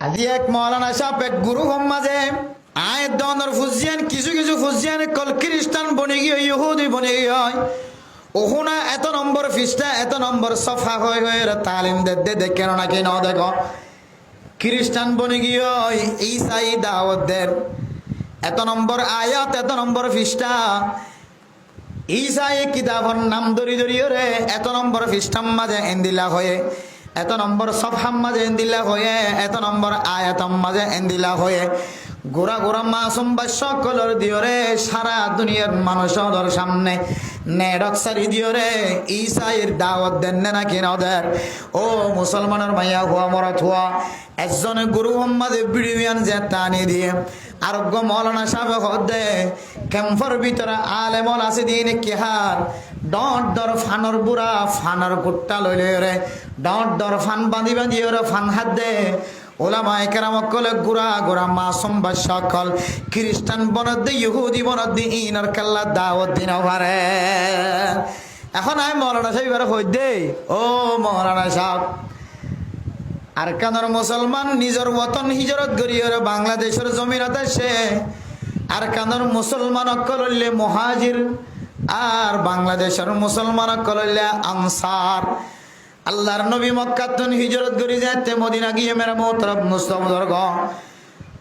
আজি এক মৌলানা সাহেব এক গুরু মাঝে আয়ের দনের ফুজিয়ান কিছু কিছু ফুজিয়ান কল খ্রিস্টান বনে গিয়ে ইহুদি বনে গিয়ে ওহুনা এত নম্বর ফিসটা এত নম্বর সফা হয়ে হয়ে তালিম দে দেখে না কি না দেখো খ্রিস্টান বনে গিয়ে ঈসাই দাওয়াত দেন এত নম্বর আয়াত এত নম্বর ফিসটা ঈসাই কিতাবর নাম ধরি ধরিয়ে রে এত নম্বর ফিস্টাম মাঝে এন্দিলা হয়ে এত নম্বর সফাম মাঝে এন্দিলা হয়ে এত নম্বর আয়াতম মাঝে এন্দিলা হয়ে গোরা গোরা মাসুম বা সকলের দিয়রে সারা দুনিয়ার মানুষের সামনে নেডকসারি দিয়রে ঈসাইয়ের দাওয়াত দেন না কেন ওদের ও মুসলমানের মাইয়া হুয়া মরত হুয়া একজনে গুরু মোহাম্মদে বিড়িবিয়ান যে টানি দিয়ে আরোগ্য মৌলানা সাহেব হদে ক্যাম্পর ভিতরে আলেমল আছে দিন কেহার ডট দর ফানর বুড়া ফানর কুট্টা লইলে রে ডট দর ফান বাঁধি বাঁধি ওরে ফান হাত দে ওলামা একরাম কলে গুড়া গুড়া মাসুম বা সকল খ্রিস্টান বনদ্দে ইহুদি বনদ্দে ইনার কাল্লা দাওয়াত দিন পারে এখন আমি মৌলানা সাহেব এবার হই দে ও মৌলানা সাহেব আর কানের মুসলমান নিজের ওতন হিজরত করিয়ে বাংলাদেশের জমিনতে সে আর কানের মুসলমান কললে মুহাজির আর বাংলাদেশের মুসলমান কললে আনসার আল্লাহর নবী মক্কাতুন হিজরত করি যাইতে মদিনা গিয়ে মেরা মোহতরম মুস্তফাদর্গ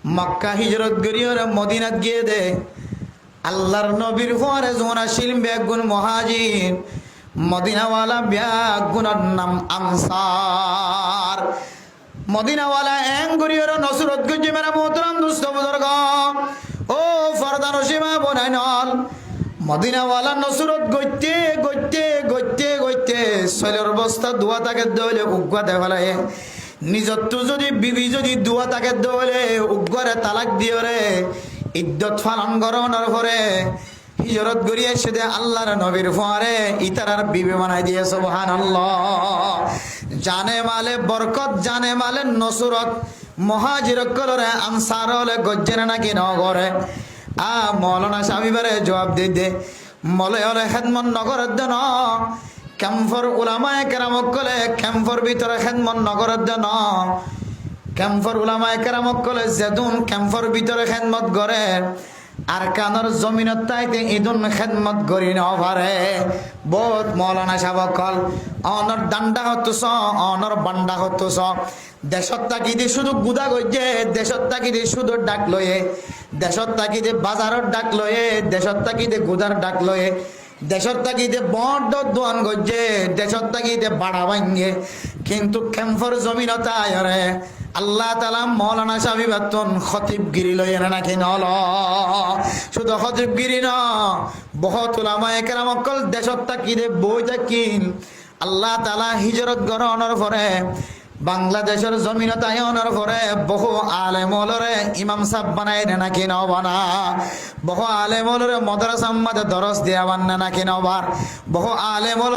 মক্কা হিজরত করিয়ে মদিনাত গিয়ে দে আল্লাহর নবীর পরে জোনা শিল বেগুন মুহাজির মদিনাওয়ালা বেগুনের নাম আনসার মদিনাওয়ালা এং গরিয়র নসরত গজ্জে মেরা মোহতরম মুস্তফাদর্গ ও ফরদান সীমা বনাই নল মদিনাওয়ালা নসরত গইতে গইতে গইতে গইতে শৈলের অবস্থা দোয়া তাকে দৌলে উগ্গা দেওয়ালে নিজত যদি বিবি যদি দোয়া তাকে দৌলে উগ্গরে তালাক দিও রে ইদ্যত ফালন গরনের পরে হিজরত গড়িয়ে সেদে আল্লাহর নবীর পরে ইতারার বিবি বানাই দিয়ে সুবহানাল্লাহ জানে মালে বরকত জানে মালে নসরত মুহাজির কলরে আনসার হলে গজ্জেনে নাকি নগরে মৌলানা সাহেবের জবাব দিয়ে দে মলে হলে খেদমত নগরের দেন ক্যাম্পর উলামায়ে কেরাম কলে ক্যাম্পর ভিতরে খেদমত নগরের দেন ক্যাম্পর উলামায়ে কেরাম কলে যেদুন ক্যাম্পর ভিতরে খেদমত করে আর কানর জমিনত তাইতে ইদুন খেদমত করি ন পারে বহুত মৌলানা সাহেব কল অনর ডান্ডা হতুস অনর বান্ডা হতুস দেশত তাকিদে শুধু গুদা গজ্জে দেশত তাকিদে শুধু ডাক লয়ে দেশত তাকিদে বাজারত ডাক লয়ে দেশত তাকিদে গুদার ডাক লয়ে দেশত তাকিদে বড় দোয়ান গজ্জে দেশত তাকিদে বাড়া ভাঙ্গে কিন্তু ক্যাম্পর জমিনত আয়রে আল্লাহ তাআলা মৌলানা সাহেব বাতন খতিবগিরি লয়ে নাকি নল শুধু খতিবগিরি ন বহুত উলামায়ে কেরাম কল দেশত তাকিদে বই তাকিন আল্লাহ তাআলা হিজরত গ্রহণের পরে বাংলাদেশের জমিনত আয়নের পরে বহু আলেমলরে ইমাম সাহেব বানাই নাকি নবানা বহু আলেমলরে মাদ্রাসা মাঝে দরস দেওয়া বান্না নাকি নবার বহু আলেমল